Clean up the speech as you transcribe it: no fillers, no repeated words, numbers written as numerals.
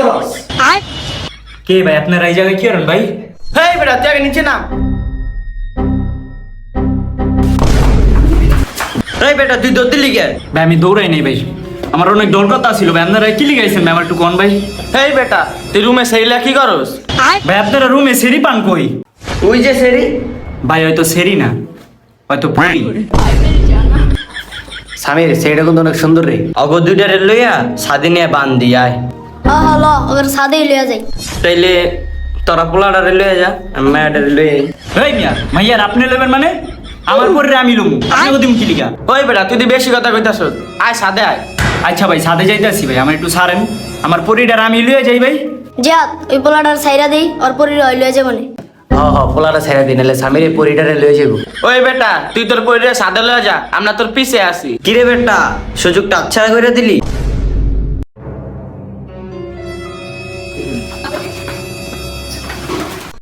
করস? কে ভাই আপনারা এই জায়গায় কি করেন ভাই? হেই বেটা তুই আগে নিচে নাম। এই বেটা তুই দৌড় দিলি কে? ভাই আমি দৌড়াই নাই ভাই, আমার অনেক দরকার ছিল ভাই। আপনারা কি লিখাইছেন ভাই আমার একটু কোন ভাই? হেই বেটা তুই রুমে সেইলা কি করস? ভাই আপনারা রুমে সেরি পান কই? ওই যে সেরি। ভাই হয়তো সেরি না, হয়তো পুরি। সামির সেইটা কিন্তু অনেক সুন্দর রে। অগ দুইটারে লইয়া সাদি নিয়ে বান দিয়ায়। হলো ওদের সাদেই লিয়া যাই। তাইলে তোরা পোলাডারে লইয়া যা, আমি মায়াডারে লইয়া যাই। এই মিয়া মাইয়ার আপনি নেবেন মানে? আমার পরে আমি লুমু, আপনি ওদিন কি লিখা? ওই বেটা তুই তো বেশি কথা কইতাছ। আয় সাদে আয়। আচ্ছা ভাই সাথে যাইতেছি ভাই, আমার একটু সারেন। আমার পরিটার আমি লুয়ে যাই ভাই। জিয়াদ ওই পোলাটার সাইরা দেই আর পরির ওই লিয়া যাবো না। পোলাটা ছেড়ে দিন, নাহলে সামিরে পরিটারে লইয়া যাবো। ওই বেটা তুই তোর পরিটারে সাদে লইয়া যা, আমরা তোর পিছে আছি। কিরে বেটা সুযোগটা আচ্ছা করে দিলি।